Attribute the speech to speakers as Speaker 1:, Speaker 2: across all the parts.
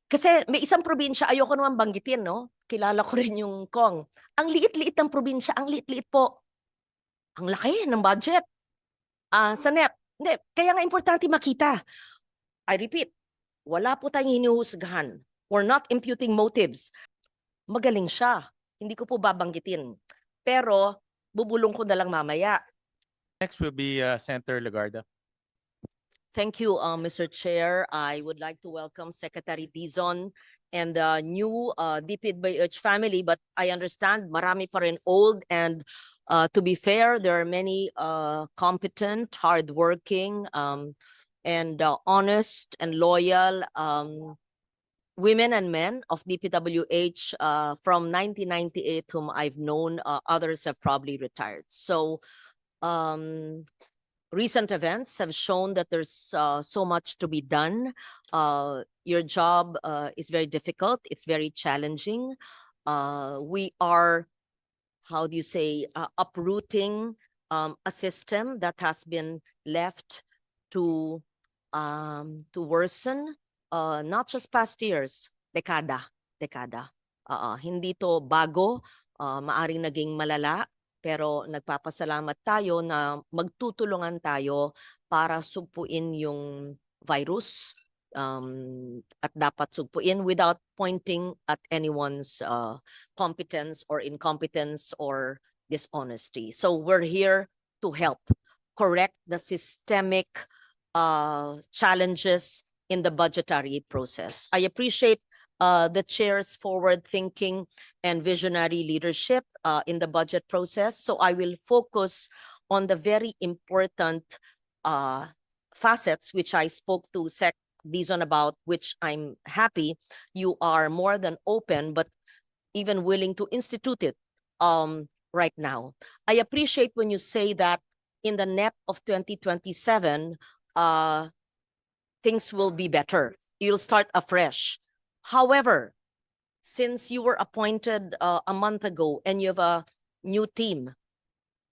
Speaker 1: Kasi may isang probinsya, ayoko naman banggitin, no? Kilala ko rin yung Kong. Ang liit-liit ng probinsya, ang liit-liit po. Ang laki ng budget. Sa NEP. Hindi, kaya nga importante makita. I repeat, wala po tayong hinuhusgahan. We're not imputing motives. Magaling siya. Hindi ko po babanggitin. Pero, bubulong ko na lang mamaya.
Speaker 2: Next will be Senator Legarda.
Speaker 1: Thank you, Mr. Chair. I would like to welcome Secretary Dizon and the new DPWH family, but I understand marami pa rin old, and to be fair, there are many competent, hardworking, and honest and loyal women and men of DPWH from 1998 whom I've known. Others have probably retired. So recent events have shown that there's so much to be done. Your job is very difficult. It's very challenging. We are, how do you say, uprooting a system that has been left to worsen, not just past years, dekada. Hindi to bago, maaring naging malala, pero nagpapasalamat tayo na magtutulungan tayo para sugpuin yung virus, at dapat sugpuin without pointing at anyone's competence or incompetence or dishonesty. So we're here to help correct the systemic challenges in the budgetary process. I appreciate the chair's forward-thinking and visionary leadership in the budget process. So I will focus on the very important facets which I spoke to Sec Dizon about, which I'm happy you are more than open, but even willing to institute it right now. I appreciate when you say that in the NEP of 2027, things will be better. You'll start afresh. However, since you were appointed a month ago and you have a new team,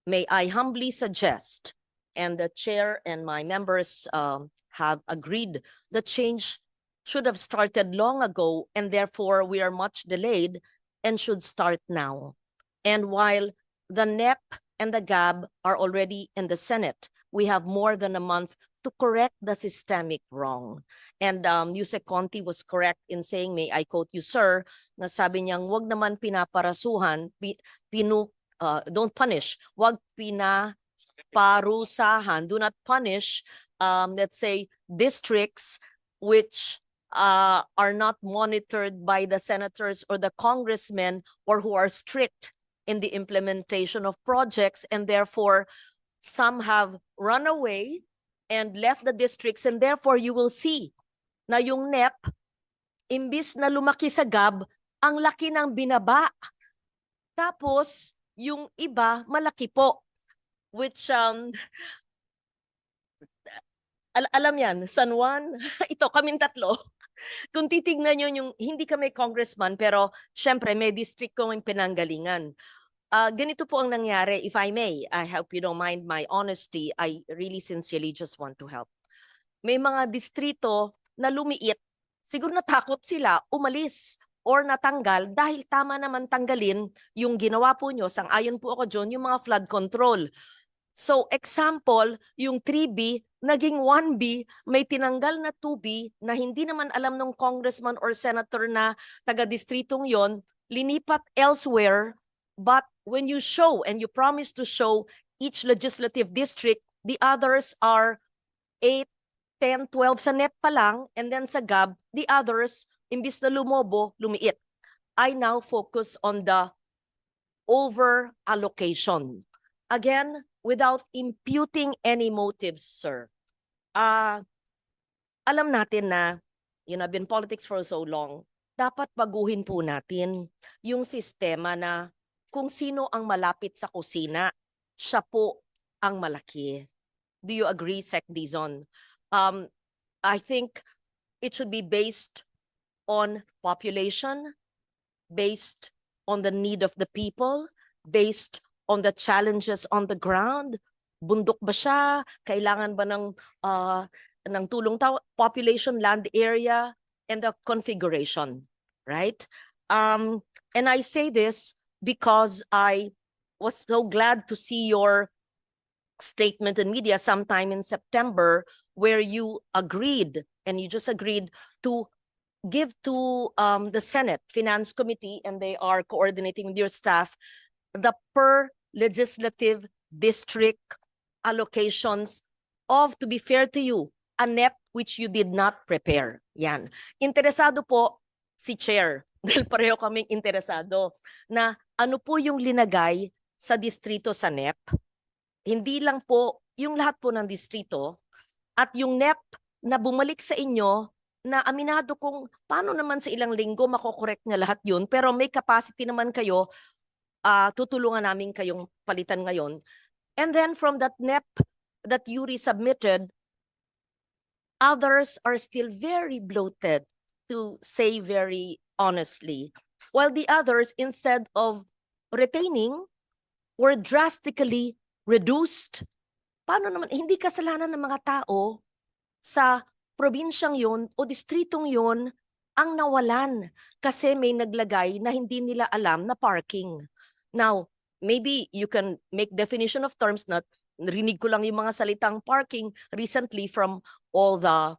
Speaker 1: may I humbly suggest, and the chair and my members have agreed, the change should have started long ago, and therefore we are much delayed and should start now. And while the NEP and the GAB are already in the Senate, we have more than a month to correct the systemic wrong. And Yusek Conti was correct in saying, may I quote you, sir, na sabi niyang, wag naman pinaparasuhan, don't punish, wag pinaparusahan, do not punish, let's say, districts which are not monitored by the senators or the congressmen, or who are strict in the implementation of projects, and therefore some have run away and left the districts, and therefore you will see na yung NEP, imbis na lumaki sa GAB, ang laki ng binaba. Tapos, yung iba, malaki po. Which, alam yan, San Juan, ito, kaming tatlo. Kung titignan nyo yung, hindi kami congressman, pero syempre may district kong pinanggalingan. Ganito po ang nangyari, if I may. I hope you don't mind my honesty. I really sincerely just want to help. May mga distrito na lumiit, siguro natakot sila, umalis or natanggal dahil tama naman tanggalin yung ginawa po nyo, sang-ayon po ako dyan, yung mga flood control. So example, yung 3B, naging 1B, may tinanggal na 2B na hindi naman alam ng congressman or senator na taga-distritong yon, linipat elsewhere. But when you show and you promise to show each legislative district, the others are 8, 10, 12 sa NEP pa lang, and then sa GAB, the others, imbis na lumobo, lumiit. I now focus on the over allocation. Again, without imputing any motives, sir. Alam natin na, I've been politics for so long, dapat baguhin po natin yung sistema na kung sino ang malapit sa kusina, siya po ang malaki. Do you agree, Sec Dizon? I think it should be based on population, based on the need of the people, based on the challenges on the ground. Bundok ba siya? Kailangan ba ng tulong tao? Population, land area, and the configuration, right? And I say this because I was so glad to see your statement in media sometime in September where you agreed, and you just agreed to give to the Senate Finance Committee, and they are coordinating with your staff, the per legislative district allocations of, to be fair to you, a NEP which you did not prepare. Yan. Interesado po si Chair, dahil pareho kaming interesado, na ano po yung linagay sa distrito sa NEP. Hindi lang po yung lahat po ng distrito, at yung NEP na bumalik sa inyo na aminado kung paano naman sa ilang linggo makokorek na lahat yun, pero may capacity naman kayo, tutulungan namin kayong palitan ngayon. And then from that NEP that you resubmitted, others are still very bloated, to say very honestly, while the others, instead of retaining, were drastically reduced. Paano naman, hindi kasalanan ng mga tao sa probinsyang yun o distritong yun ang nawalan kasi may naglagay na hindi nila alam na parking. Now, maybe you can make definition of terms, na narinig ko lang yung mga salitang parking recently from all the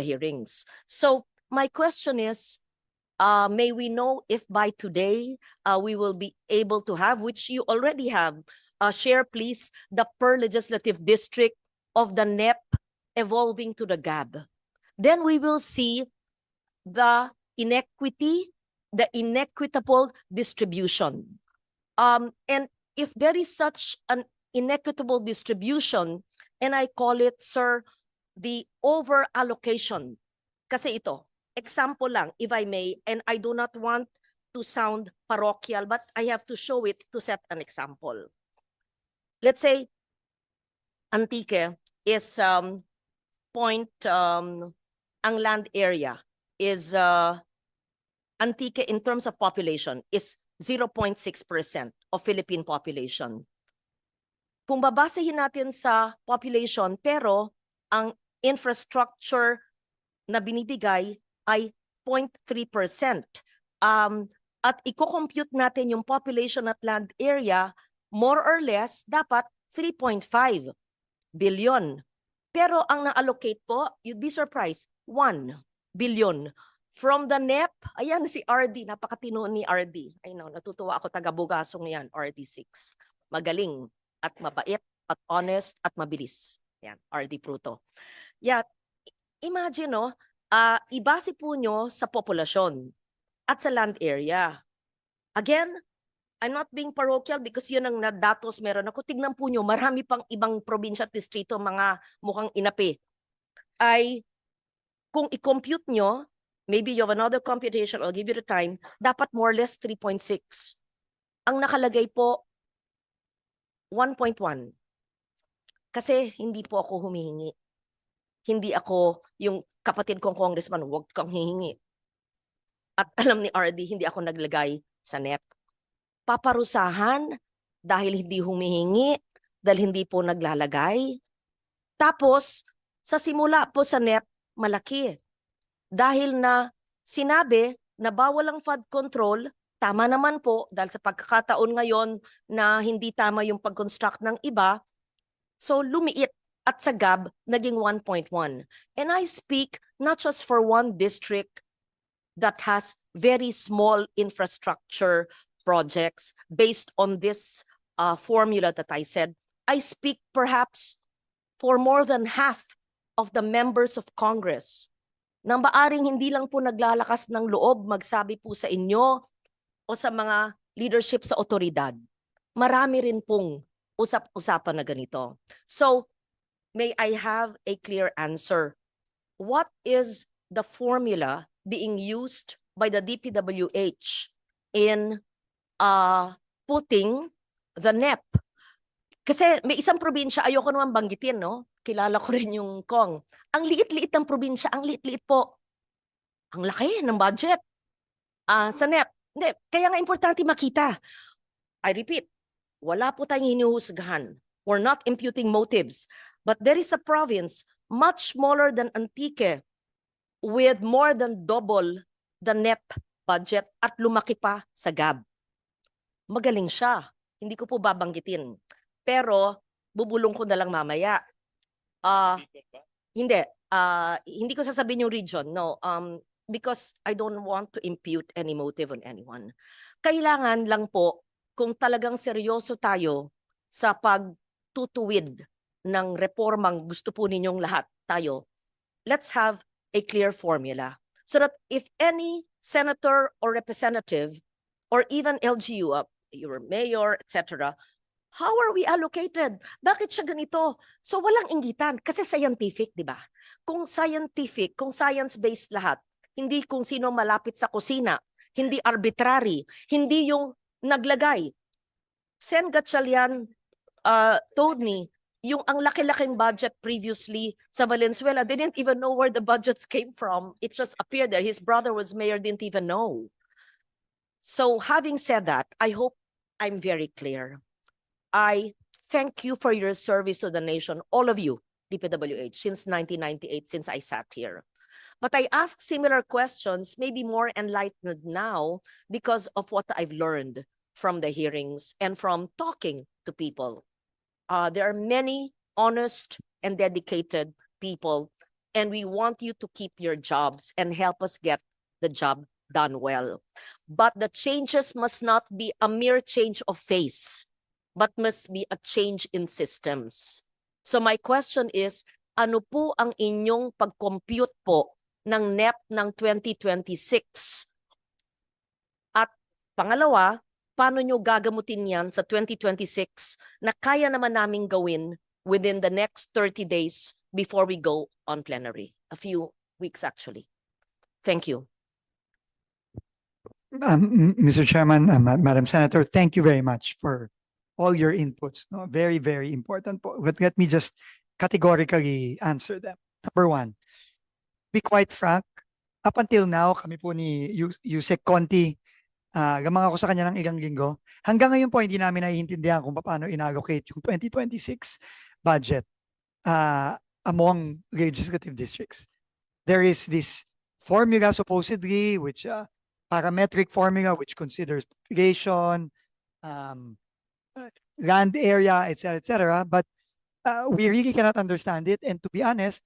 Speaker 1: hearings. So my question is, may we know if by today we will be able to have, which you already have, share please, the per legislative district of the NEP evolving to the GAB. Then we will see the inequity, the inequitable distribution. And if there is such an inequitable distribution, and I call it, sir, the over allocation. Kasi ito, example lang, if I may, and I do not want to sound parochial, but I have to show it to set an example. Let's say Antique is ang land area is Antique in terms of population is 0.6% of Philippine population. Kung babasahin natin sa population, pero ang infrastructure na binibigay ay 0.3%. At i-compute natin yung population at land area, more or less, dapat 3.5 billion. Pero ang na-allocate po, you'd be surprised, 1 billion. From the NEP, ayan si RD, napakatino ni RD. I know, natutuwa ako, taga-Bugasong yan, RD6. Magaling at mabait at honest at mabilis. Yan, RD Pruto. Yeah, imagine, no, ibase po nyo sa populasyon at sa land area. Again, I'm not being parochial because yun ang datos meron ako. Tignan po nyo, marami pang ibang probinsya at distrito, mga mukhang inapi. Ay, kung i-compute nyo, maybe you have another computation, I'll give you the time, dapat more or less 3.6. Ang nakalagay po, 1.1. Kasi hindi po ako humihingi. Hindi ako yung kapatid kong congressman, huwag kang hihingi. At alam ni RD, hindi ako naglagay sa NEP. Paparusahan dahil hindi humihingi, dahil hindi po naglalagay. Tapos, sa simula po sa NEP, malaki. Dahil na sinabi na bawal ang flood control, tama naman po, dahil sa pagkakataon ngayon na hindi tama yung pag-construct ng iba, so lumiit at sa GAB, naging 1.1. And I speak not just for one district that has very small infrastructure projects based on this formula that I said. I speak perhaps for more than half of the members of Congress nang maaring hindi lang po naglalakas ng loob magsabi po sa inyo o sa mga leadership sa otoridad. Marami rin pong usap-usapan na ganito. So, may I have a clear answer? What is the formula being used by the DPWH in putting the NEP? Kasi may isang probinsya, ayoko naman banggitin, no? Kilala ko rin yung Kong. Ang liit-liit ng probinsya, ang liit-liit po. Ang laki ng budget. Sa NEP. Hindi, kaya nga importante makita. I repeat, wala po tayong hinuhusgahan. We're not imputing motives. But there is a province much smaller than Antique with more than double the NEP budget at lumaki pa sa GAB. Magaling siya. Hindi ko po babanggitin. Pero bubulong ko na lang mamaya. Hindi. Hindi ko sasabihin yung region. No. Because I don't want to impute any motive on anyone. Kailangan lang po, kung talagang seryoso tayo sa pagtutuwid ng reformang gusto po ninyong lahat tayo, let's have a clear formula. So that if any senator or representative or even LGU, your mayor, etc., how are we allocated? Bakit siya ganito? So walang inggitan kasi scientific, di ba? Kung scientific, kung science-based lahat, hindi kung sino malapit sa kusina, hindi arbitrary, hindi yung naglagay. Sen Gatchalian told me, yung ang laki-laking budget previously sa Valenzuela, they didn't even know where the budgets came from. It just appeared there. His brother was mayor, didn't even know. So having said that, I hope I'm very clear. I thank you for your service to the nation, all of you, DPWH, since 1998, since I sat here. But I ask similar questions, maybe more enlightened now because of what I've learned from the hearings and from talking to people. There are many honest and dedicated people, and we want you to keep your jobs and help us get the job done well. But the changes must not be a mere change of face, but must be a change in systems. So my question is, ano po ang inyong pag-compute po ng NEP ng 2026? At pangalawa, paano nyo gagamutin yan sa 2026 na kaya naman naming gawin within the next 30 days before we go on plenary? A few weeks actually. Thank you.
Speaker 3: Mr. Chairman, Madam Senator, thank you very much for all your inputs. No, very, very important. But let me just categorically answer them. Number one, be quite frank. Up until now, kami po ni Yusek Conti, lamang ako sa kanya ng ilang linggo. Hanggang ngayon po, hindi namin naiintindihan kung paano inallocate yung 2026 budget among legislative districts. There is this formula supposedly, which parametric formula, which considers population, land area, etc. But we really cannot understand it. And to be honest,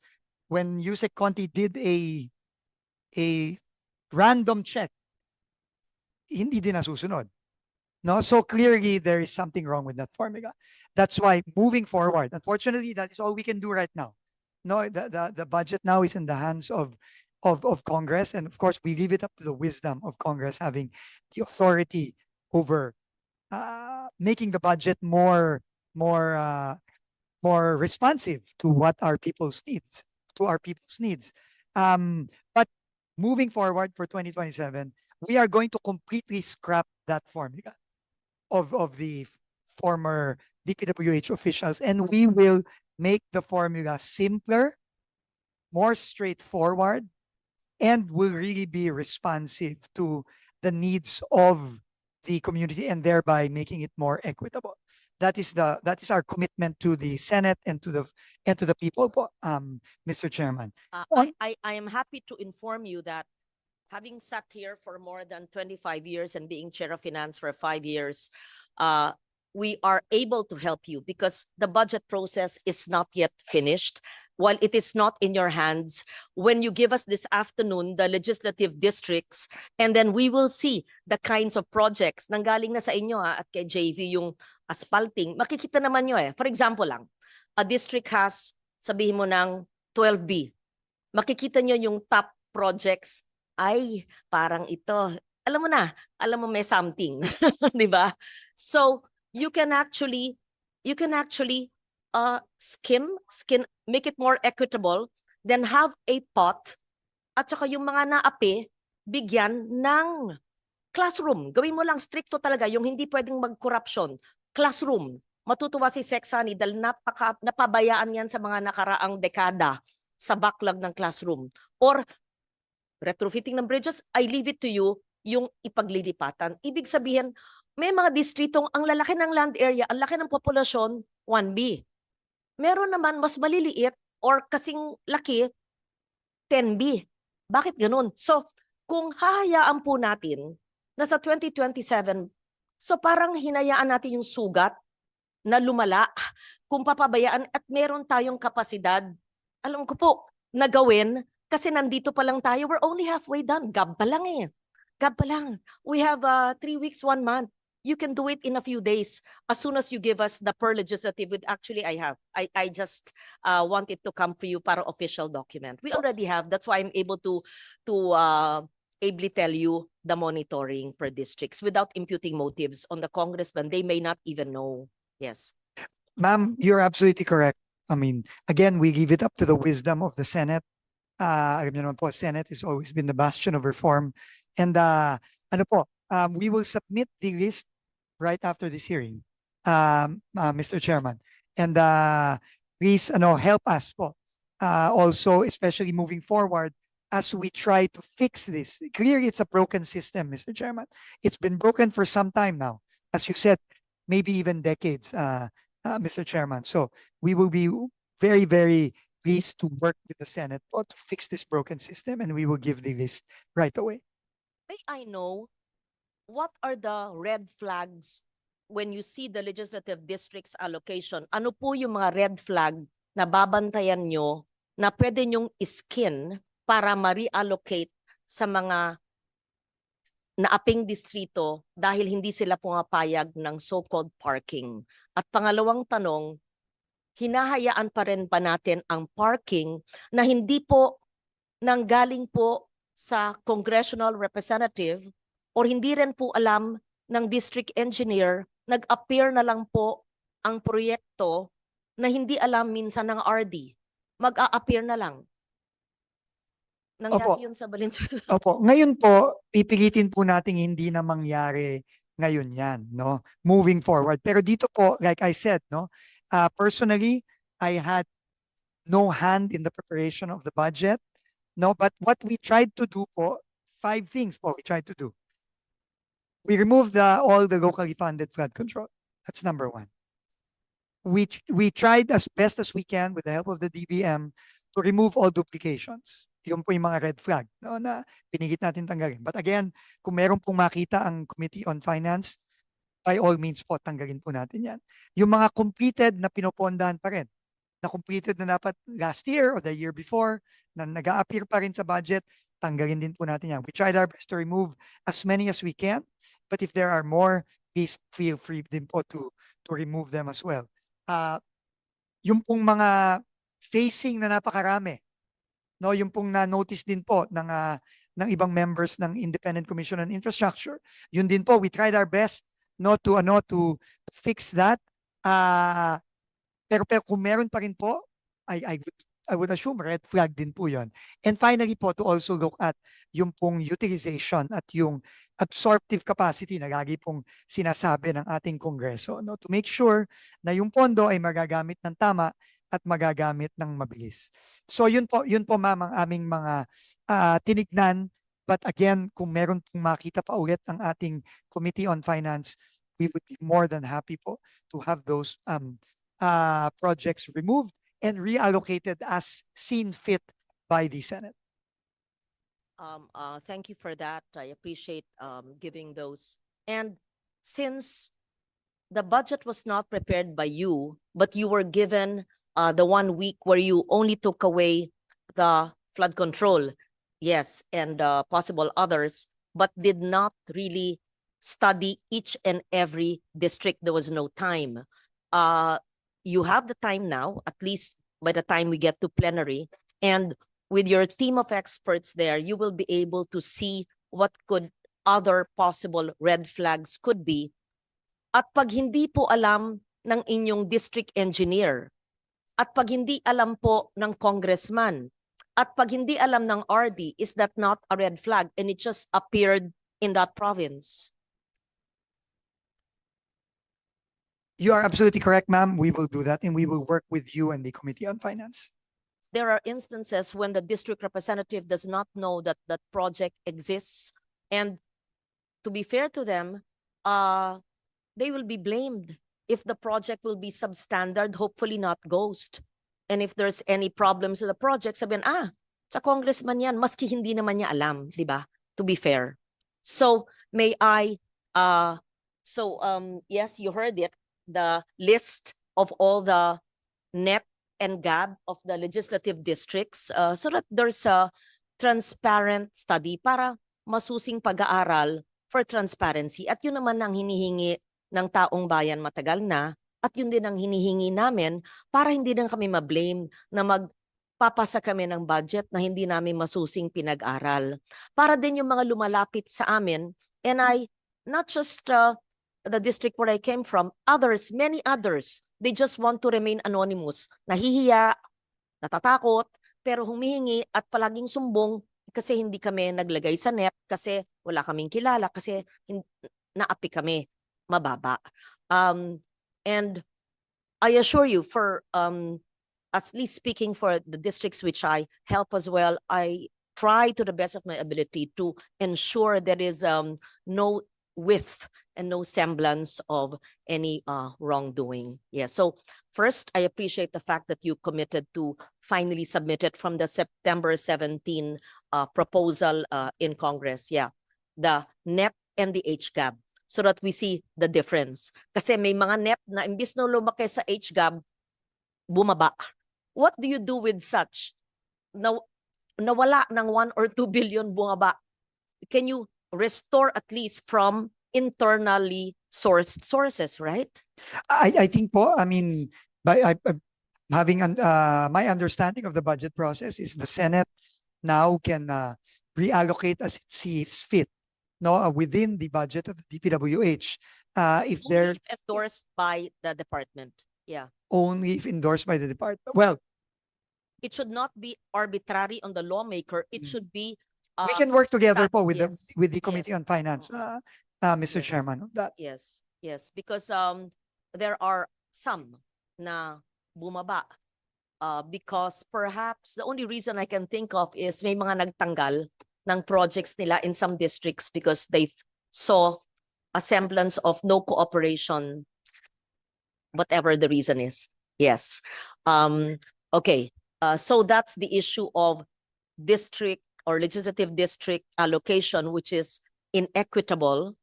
Speaker 3: when Yusek Conti did a random check, hindi din nasusunod. No, so clearly there is something wrong with that formula. That's why moving forward, unfortunately, that is all we can do right now. No, the budget now is in the hands of Congress, and of course we leave it up to the wisdom of Congress having the authority over making the budget more responsive to what our people's needs. But moving forward for 2027, we are going to completely scrap that formula of the former DPWH officials, and we will make the formula simpler, more straightforward, and will really be responsive to the needs of the community, and thereby making it more equitable. That is our commitment to the Senate and to the people, Mr. Chairman.
Speaker 1: I am happy to inform you that having sat here for more than 25 years and being chair of finance for 5 years, we are able to help you because the budget process is not yet finished. While it is not in your hands, when you give us this afternoon the legislative districts, and then we will see the kinds of projects nanggaling na sa inyo at kay JV yung asphalting, makikita naman nyo For example lang, a district has, sabihin mo ng 12B, makikita nyo yung top projects, ay parang ito, alam mo may something, di ba? So you can actually skim, make it more equitable, then have a pot, at saka yung mga naapi, bigyan ng classroom. Gawin mo lang stricto talaga, yung hindi pwedeng mag-corruption. Classroom. Matutuwa si Sexani dahil napabayaan yan sa mga nakaraang dekada sa backlog ng classroom. Or retrofitting ng bridges, I leave it to you, yung ipaglilipatan. Ibig sabihin, may mga distritong ang lalaki ng land area, ang laki ng populasyon, 1B. Meron naman mas maliliit or kasing laki, 10B. Bakit ganun? So, kung hahayaan po natin na sa 2027, so parang hinayaan natin yung sugat na lumala kung papabayaan at meron tayong kapasidad, alam ko po, na gawin kasi nandito pa lang tayo. We're only halfway done. Gab pa lang eh. Gab pa lang. We have 3 weeks, 1 month. You can do it in a few days as soon as you give us the per legislative. Actually, I have. I just want it to come for you para official document. We already have. That's why I'm able to ably tell you the monitoring per districts without imputing motives on the congressman. They may not even know. Yes.
Speaker 3: Ma'am, you're absolutely correct. I mean, again, we leave it up to the wisdom of the Senate. Alam niyo naman po, Senate has always been the bastion of reform. And ano po, we will submit the list right after this hearing, Mr. Chairman. And please help us po. Also, especially moving forward as we try to fix this. Clearly, it's a broken system, Mr. Chairman. It's been broken for some time now. As you said, maybe even decades, Mr. Chairman. So we will be very, very pleased to work with the Senate to fix this broken system, and we will give the list right away.
Speaker 1: May I know what are the red flags when you see the legislative districts allocation? Ano po yung mga red flag na babantayan nyo na pwede nyong iskin para ma-reallocate sa mga naaping distrito dahil hindi sila pumapayag ng so-called parking? At pangalawang tanong, hinahayaan pa rin ba natin ang parking na hindi po nanggaling po sa congressional representative or hindi rin po alam ng district engineer, nag-appear na lang po ang proyekto na hindi alam minsan ng RD. Mag-a-appear na lang. Nangyari
Speaker 3: Opo.
Speaker 1: yun sa Valenzuela.
Speaker 3: Opo, ngayon po, pipilitin po natin hindi na mangyari ngayon yan, no? Moving forward. Pero dito po, like I said, no? Personally, I had no hand in the preparation of the budget, no? But what we tried to do po, 5 things po we tried to do. We removed all the locally funded flood control. That's number 1. We tried as best as we can with the help of the DBM to remove all duplications. Yung po yung mga red flag, no, na pinigit natin tanggalin. But again, kung meron pong makita ang Committee on Finance, by all means po, tanggalin po natin yan. Yung mga completed na pinopondahan pa rin, na completed na dapat last year or the year before, na nag-a-appear pa rin sa budget, tanggalin din po natin yan. We tried our best to remove as many as we can, but if there are more, please feel free din po to remove them as well. Yung pong mga facing na napakarami, no, yung pong na-notice din po ng ibang members ng Independent Commission on Infrastructure. Yun din po, we tried our best to fix that. Pero kung meron pa rin po, I would assume red flag din po yun. And finally po, to also look at yung pong utilization at yung absorptive capacity na lagi pong sinasabi ng ating Kongreso, no, to make sure na yung pondo ay magagamit ng tama at magagamit ng mabilis. So yun po ma'am ang aming mga tinignan. But again, kung meron pong makita pa ulit ang ating Committee on Finance, we would be more than happy po to have those projects removed and reallocated as seen fit by the Senate.
Speaker 1: Thank you for that. I appreciate giving those. And since the budget was not prepared by you, but you were given the 1 week where you only took away the flood control, yes, and possible others, but did not really study each and every district. There was no time. You have the time now, at least by the time we get to plenary, and with your team of experts there, you will be able to see what could other possible red flags could be. At pag hindi po alam ng inyong district engineer, at pag hindi alam po ng congressman, at pag hindi alam ng RD, is that not a red flag and it just appeared in that province?
Speaker 3: You are absolutely correct, ma'am. We will do that and we will work with you and the Committee on Finance.
Speaker 1: There are instances when the district representative does not know that that project exists, and to be fair to them, they will be blamed if the project will be substandard, hopefully not ghost. And if there's any problems with the project, sabihin, Sa congressman yan, maski hindi naman niya alam, di ba? To be fair. So, may I, yes, you heard it, the list of all the NEP and GAB of the legislative districts so that there's a transparent study para masusing pag-aaral for transparency. At yun naman ang hinihingi ng taong bayan matagal na at yun din ang hinihingi namin para hindi na kami ma-blame na magpapasa kami ng budget na hindi namin masusing pinag-aral. Para din yung mga lumalapit sa amin, and not just the district where I came from, others, many others, they just want to remain anonymous. Nahihiya, natatakot, pero humihingi at palaging sumbong kasi hindi kami naglagay sa NEP, kasi wala kaming kilala, kasi naapi kami mababa. And I assure you, for at least speaking for the districts which I help as well, I try to the best of my ability to ensure there is no whiff and no semblance of any wrongdoing. Yeah. So first, I appreciate the fact that you committed to finally submit it from the September 17 proposal in Congress. Yeah. The NEP and the HGAB, so that we see the difference. Kasi may mga NEP na imbis na lumaki sa HGAB, bumaba. What do you do with such? Nawala ng 1 or 2 billion, bumaba. Can you restore at least from internally sourced sources, right?
Speaker 3: I think po, I mean, having my understanding of the budget process is the Senate now can reallocate as it sees fit, no, within the budget of the DPWH. If
Speaker 1: Only
Speaker 3: they're
Speaker 1: if endorsed by the department. Yeah.
Speaker 3: only if endorsed by the department. Well,
Speaker 1: It should not be arbitrary on the lawmaker. It should be
Speaker 3: we can work together po with
Speaker 1: yes.
Speaker 3: the Committee
Speaker 1: Yes.
Speaker 3: on Finance, Mr.
Speaker 1: Yes.
Speaker 3: Chairman, on that.
Speaker 1: Yes, yes, because there are some na bumaba because perhaps the only reason I can think of is may mga nagtanggal ng projects nila in some districts because they saw a semblance of no cooperation, whatever the reason is. Yes. Okay. So that's the issue of district or legislative district allocation, which is inequitable,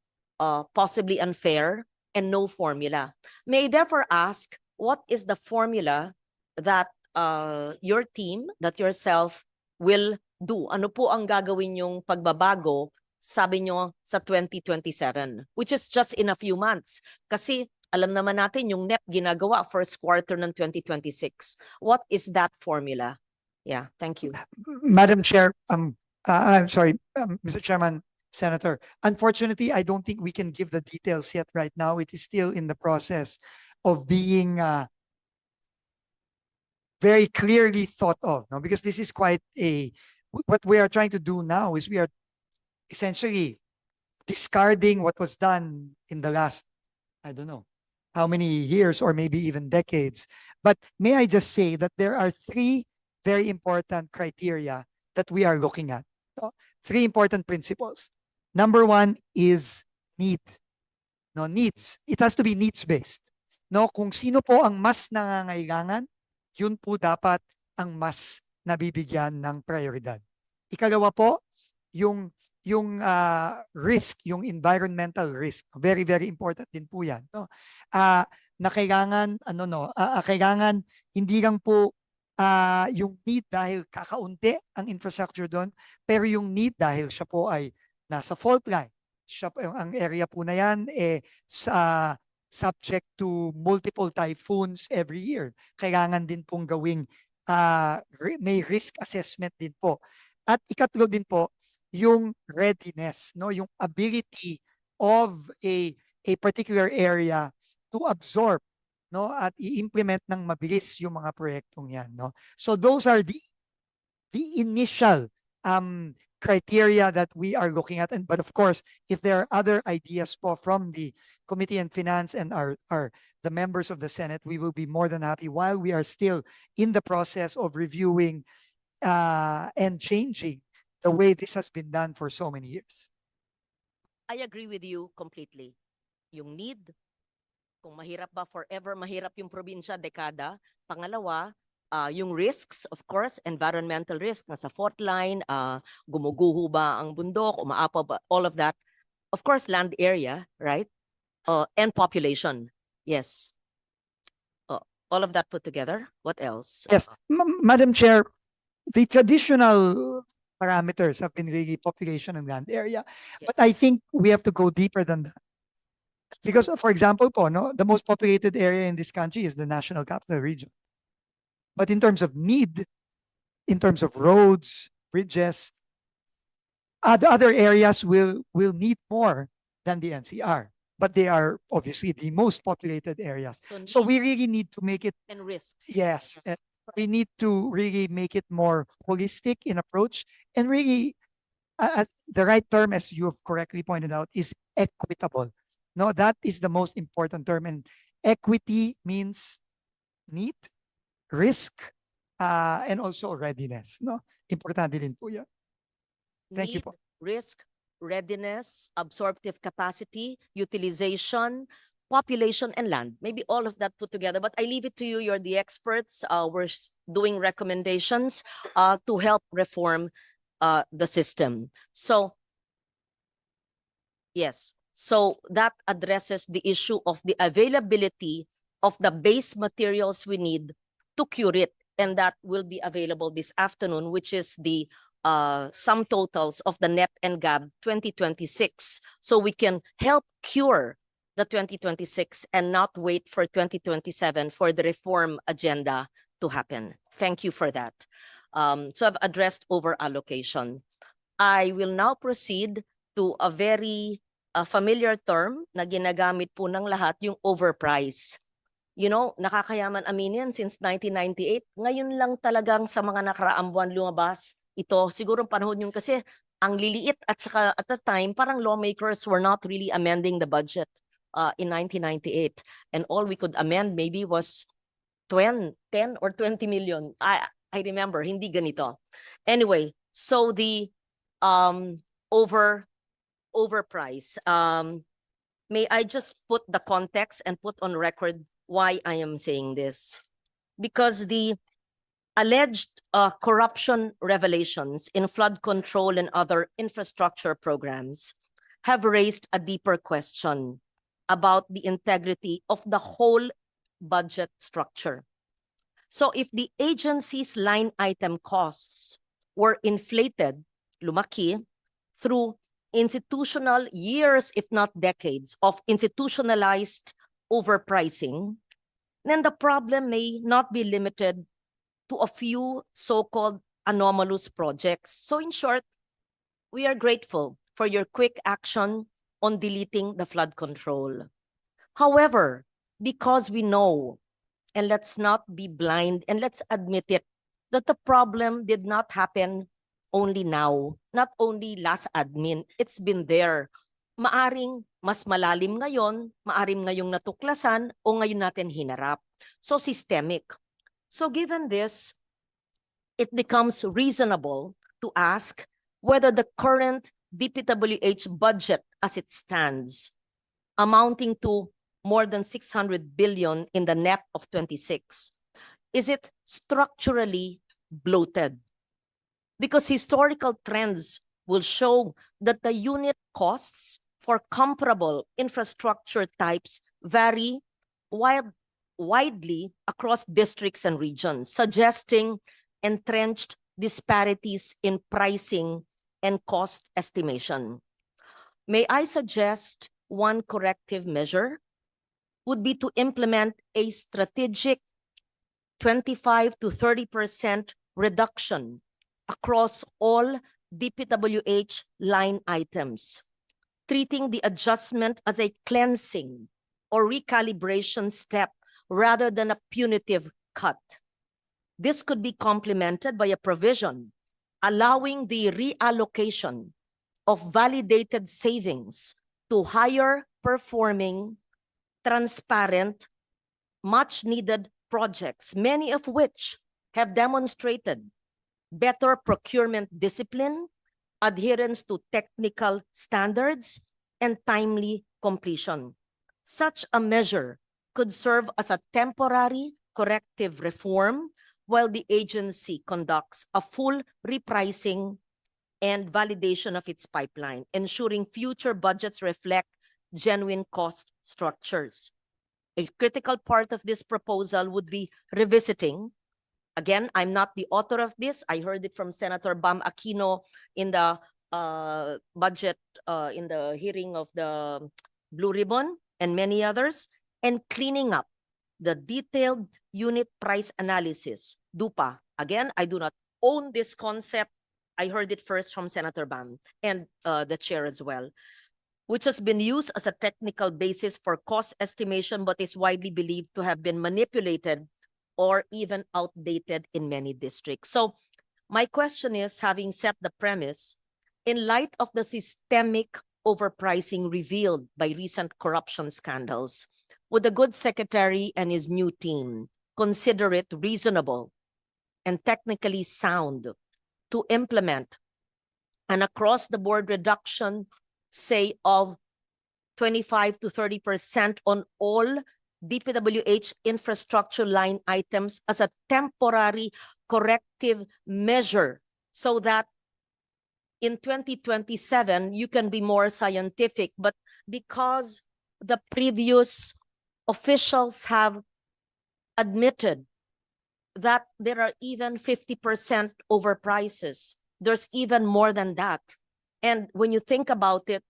Speaker 1: possibly unfair, and no formula. May I therefore ask, what is the formula that your team, that yourself will do? Ano po ang gagawin yung pagbabago, sabi nyo, sa 2027, which is just in a few months? Kasi alam naman natin yung NEP ginagawa first quarter ng 2026. What is that formula? Yeah, thank you.
Speaker 3: Madam Chair, I'm sorry, Mr. Chairman, Senator. Unfortunately, I don't think we can give the details yet right now. It is still in the process of being very clearly thought of, no? Because this is quite what we are trying to do now is we are essentially discarding what was done in the last, I don't know, how many years or maybe even decades. But may I just say that there are 3 very important criteria that we are looking at. No? 3 important principles. Number 1 is need. No, needs. It has to be needs-based. No, kung sino po ang mas nangangailangan, yun po dapat ang mas nabibigyan ng prioridad. Ikalawa po, yung risk, yung environmental risk. Very, very important din po yan. No? Na kailangan, kailangan hindi lang po yung need dahil kakaunti ang infrastructure doon, pero yung need dahil siya po ay nasa fault line. Ang area po na yan subject to multiple typhoons every year. Kailangan din pong gawing may risk assessment din po. At ikatlo din po, yung readiness, no, yung ability of a particular area to absorb, no, at i-implement ng mabilis yung mga proyektong yan, no. So those are the initial criteria that we are looking at. But of course, if there are other ideas po from the Committee on Finance and the members of the Senate, we will be more than happy while we are still in the process of reviewing and changing the way this has been done for so many years.
Speaker 1: I agree with you completely. Yung need, kung mahirap ba forever, mahirap yung probinsya, dekada. Pangalawa, yung risks, of course, environmental risk, nasa fault line, gumuguho ba ang bundok, umaapaw ba, all of that. Of course, land area, right? And population. Yes. All of that put together. What else?
Speaker 3: Yes, Madam Chair, the traditional parameters have been really population and land area, but I think we have to go deeper than that. Because, for example, po, no, the most populated area in this country is the National Capital Region. But in terms of need, in terms of roads, bridges, the other areas will need more than the NCR. But they are obviously the most populated areas. So
Speaker 1: need
Speaker 3: we really need to make it,
Speaker 1: and risks.
Speaker 3: yes, we need to really make it more holistic in approach, and really, the right term, as you have correctly pointed out, is equitable. No, that is the most important term, and equity means need, risk, and also readiness. No, importante din po yan. Thank you
Speaker 1: Need,
Speaker 3: po.
Speaker 1: risk, readiness, absorptive capacity, utilization, population, and land. Maybe all of that put together, but I leave it to you. You're the experts. We're doing recommendations to help reform the system. So, yes. So that addresses the issue of the availability of the base materials we need to cure it. And that will be available this afternoon, which is the sum totals of the NEP and GAB 2026. So we can help cure the 2026 and not wait for 2027 for the reform agenda to happen. Thank you for that. So I've addressed over allocation. I will now proceed to a very familiar term na ginagamit po ng lahat, yung overprice. You know, nakakayaman aminin since 1998. Ngayon lang talagang sa mga nakaraang buwan lumabas ito. Siguro panahon yung kasi ang liliit at saka at the time parang lawmakers were not really amending the budget in 1998. And all we could amend maybe was 10 or 20 million. I remember, hindi ganito. Anyway, so the overprice. May I just put the context and put on record why I am saying this? Because the alleged corruption revelations in flood control and other infrastructure programs have raised a deeper question about the integrity of the whole budget structure. So if the agency's line item costs were inflated, lumaki, through institutional years, if not decades, of institutionalized overpricing, then the problem may not be limited to a few so-called anomalous projects. So in short, we are grateful for your quick action on deleting the flood control. However, because we know, and let's not be blind, and let's admit it, that the problem did not happen only now, not only last admin, it's been there. Maaring mas malalim ngayon, maaring ngayong natuklasan, o ngayon natin hinarap. So systemic. So given this, it becomes reasonable to ask whether the current DPWH budget as it stands, amounting to more than 600 billion in the NEP of 26, is it structurally bloated? Because historical trends will show that the unit costs for comparable infrastructure types vary widely across districts and regions, suggesting entrenched disparities in pricing and cost estimation. May I suggest one corrective measure would be to implement a strategic 25 to 30% reduction across all DPWH line items, treating the adjustment as a cleansing or recalibration step rather than a punitive cut. This could be complemented by a provision allowing the reallocation of validated savings to higher performing, transparent, much needed projects, many of which have demonstrated better procurement discipline, adherence to technical standards, and timely completion. Such a measure could serve as a temporary corrective reform while the agency conducts a full repricing and validation of its pipeline, ensuring future budgets reflect genuine cost structures. A critical part of this proposal would be revisiting. Again, I'm not the author of this. I heard it from Senator Bam Aquino in the budget, in the hearing of the Blue Ribbon and many others, and cleaning up the detailed unit price analysis, DUPA. Again, I do not own this concept. I heard it first from Senator Bam and the chair as well, which has been used as a technical basis for cost estimation, but is widely believed to have been manipulated or even outdated in many districts. So my question is, having set the premise, in light of the systemic overpricing revealed by recent corruption scandals, would the good secretary and his new team consider it reasonable and technically sound to implement an across-the-board reduction, say, of 25 to 30% on all DPWH infrastructure line items as a temporary corrective measure so that in 2027 you can be more scientific, but because the previous officials have admitted that there are even 50% overprices, there's even more than that. And when you think about it,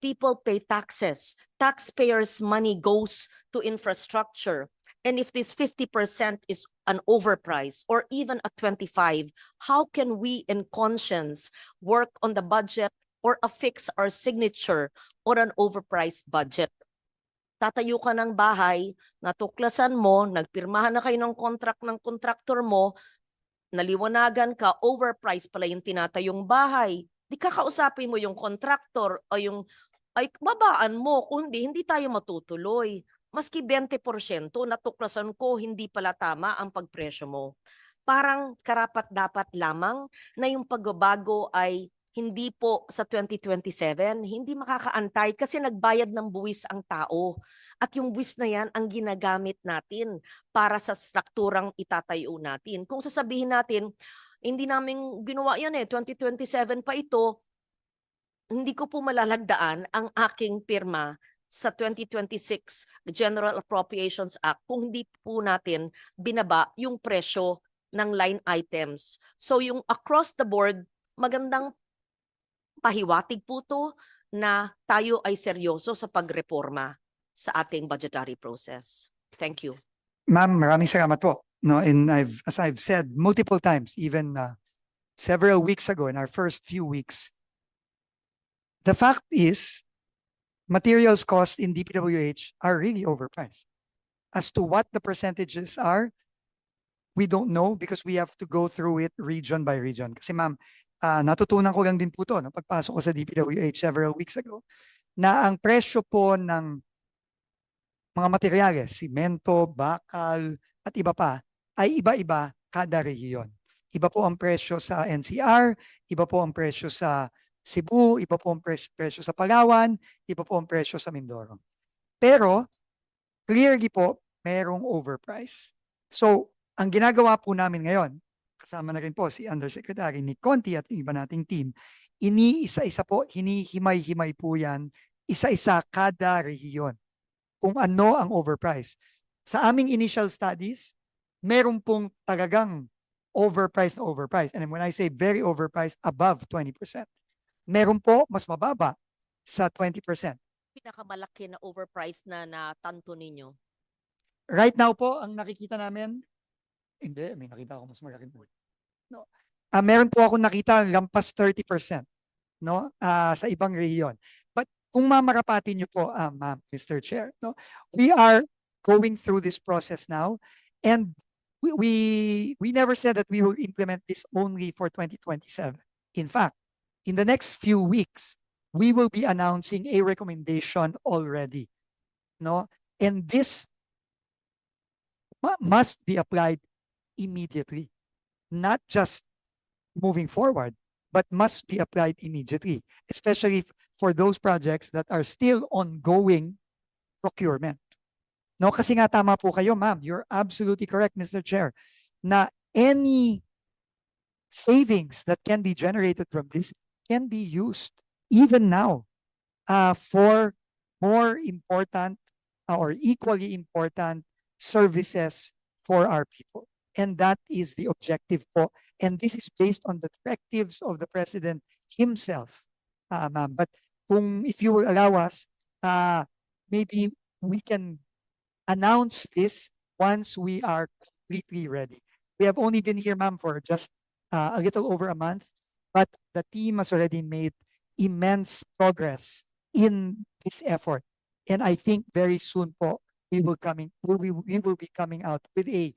Speaker 1: people pay taxes. Taxpayers' money goes to infrastructure. And if this 50% is an overprice or even a 25, how can we in conscience work on the budget or affix our signature on an overpriced budget? Tatayo ka ng bahay, natuklasan mo, nagpirmahan na kayo ng contract ng contractor mo, naliwanagan ka, overpriced pala yung tinatayong bahay. Di kakausapin mo yung contractor o yung, ay babaan mo, kung hindi tayo matutuloy. Maski 20% natuklasan ko, hindi pala tama ang pagpresyo mo. Parang karapat-dapat lamang na yung pagbabago ay hindi po sa 2027, hindi makakaantay kasi nagbayad ng buwis ang tao. At yung buwis na yan ang ginagamit natin para sa strukturang itatayo natin. Kung sasabihin natin, hindi namin ginawa yan 2027 pa ito, hindi ko po malalagdaan ang aking pirma sa 2026 General Appropriations Act kung hindi po natin binaba yung presyo ng line items. So yung across the board, magandang pahiwatig po to na tayo ay seryoso sa pagreforma sa ating budgetary process. Thank you.
Speaker 3: Ma'am, maraming salamat po. No, and as I've said multiple times, even several weeks ago in our first few weeks, the fact is materials cost in DPWH are really overpriced. As to what the percentages are, we don't know because we have to go through it region by region. Kasi ma'am, natutunan ko lang din po to, no, pagpasok ko sa DPWH several weeks ago, na ang presyo po ng mga materyales, simento, bakal, at iba pa, ay iba-iba kada rehiyon. Iba po ang presyo sa NCR, iba po ang presyo sa Cebu, iba po ang presyo sa Palawan, iba po ang presyo sa Mindoro. Pero, clearly po, merong overprice. So, ang ginagawa po namin ngayon, kasama na rin po si Undersecretary Nick Conti at yung iba nating team, iniisa-isa po, hinihimay-himay po yan, isa-isa kada rehiyon kung ano ang overprice. Sa aming initial studies, meron pong talagang overpriced na overpriced. And when I say very overpriced, above 20%. Meron po mas mababa sa 20%.
Speaker 1: Pinakamalaki na overpriced na natanto ninyo?
Speaker 3: Right now po, ang nakikita namin, hindi, may nakita ako mas malaki po. No. Meron po ako nakita lampas 30%, no? Sa ibang rehiyon. But kung mamarapati niyo po, Ma'am, Mr. Chair, no? We are going through this process now, and we never said that we will implement this only for 2027. In fact, in the next few weeks, we will be announcing a recommendation already, no? And this must be applied immediately, not just moving forward, but must be applied immediately, especially for those projects that are still ongoing procurement. No, kasi nga tama po kayo, ma'am. You're absolutely correct, Mr. Chair, na any savings that can be generated from this can be used even now for more important or equally important services for our people. And that is the objective po. And this is based on the directives of the President himself, ma'am. But if you will allow us, maybe we can announce this once we are completely ready. We have only been here, ma'am, for just a little over a month, but the team has already made immense progress in this effort. And I think very soon po, we will be coming out with a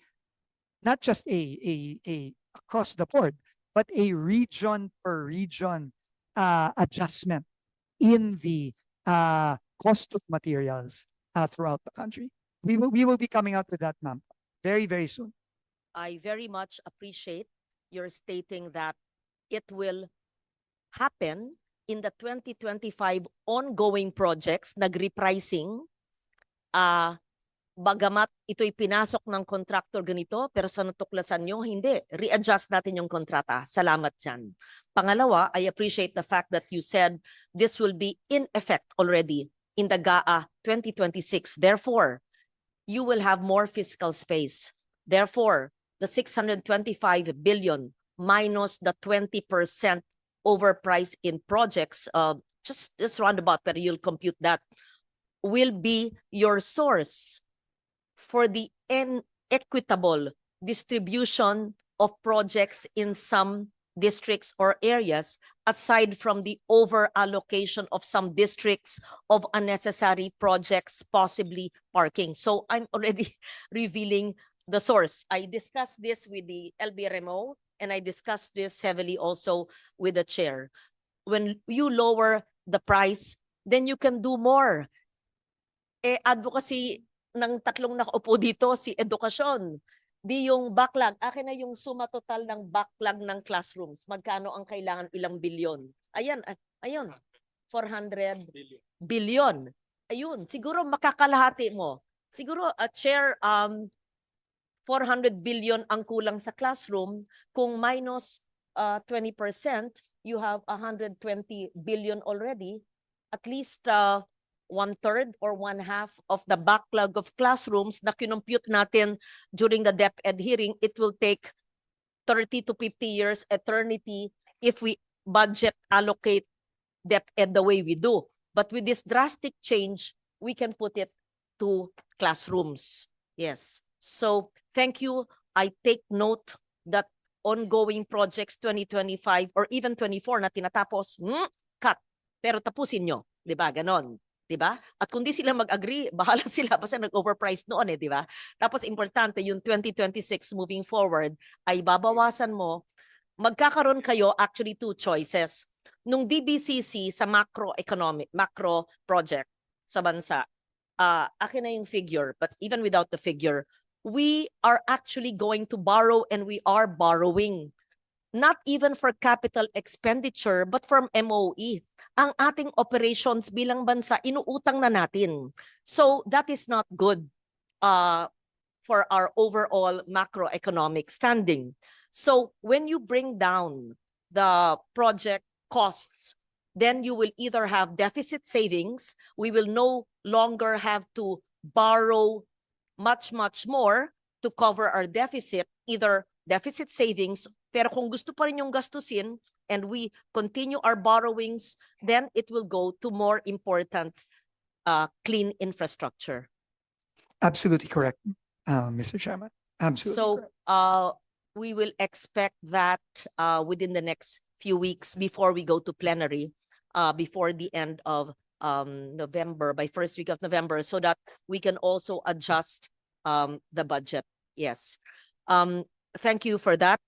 Speaker 3: not just a across the board, but a region per region adjustment in the cost of materials throughout the country. We will be coming out with that, ma'am, very, very soon.
Speaker 1: I very much appreciate your stating that it will happen in the 2025 ongoing projects, nag-repricing, bagamat ito'y pinasok ng contractor ganito, pero sa natuklasan nyo, hindi. Readjust natin yung kontrata. Salamat dyan. Pangalawa, I appreciate the fact that you said this will be in effect already in the GAA 2026. Therefore, you will have more fiscal space. Therefore, the 625 billion minus the 20% overprice in projects, just roundabout, but you'll compute that, will be your source for the inequitable distribution of projects in some districts or areas, aside from the over-allocation of some districts of unnecessary projects, possibly parking. So I'm already revealing the source. I discussed this with the LBRMO, and I discussed this heavily also with the chair. When you lower the price, then you can do more. Advocacy ng tatlong nakaupo dito, si edukasyon. Di yung backlog. Akin na yung suma total ng backlog ng classrooms. Magkano ang kailangan, ilang bilyon. Ayan, ayun. 400 billion. Ayun, siguro makakalahati mo. Siguro, Chair, 400 billion ang kulang sa classroom. Kung minus 20%, you have 120 billion already. At least 1/3 or 1/2 of the backlog of classrooms na kinumpute natin during the DepEd hearing, it will take 30 to 50 years, eternity, if we budget allocate DepEd the way we do. But with this drastic change, we can put it to classrooms. Yes. So thank you. I take note that ongoing projects 2025 or even 24 na tinatapos, cut. Pero tapusin nyo. Diba? Ganon. Diba? At kung di sila mag-agree, bahala sila basta nag-overprice noon diba? Tapos importante yung 2026 moving forward ay babawasan mo. Magkakaroon kayo actually two choices. Nung DBCC sa macro project sa bansa, akin na yung figure, but even without the figure, we are actually going to borrow and we are borrowing. Not even for capital expenditure, but from MOE. Ang ating operations bilang bansa, inuutang na natin. So that is not good for our overall macroeconomic standing. So when you bring down the project costs, then you will either have deficit savings, we will no longer have to borrow much more to cover our deficit, either deficit savings. Pero kung gusto pa rin yung gastusin and we continue our borrowings, then it will go to more important clean infrastructure.
Speaker 3: Absolutely correct, Mr. Chairman. Absolutely.
Speaker 1: So
Speaker 3: correct.
Speaker 1: we will expect that within the next few weeks before we go to plenary, before the end of November, by first week of November, so that we can also adjust the budget. Yes. Thank you for that.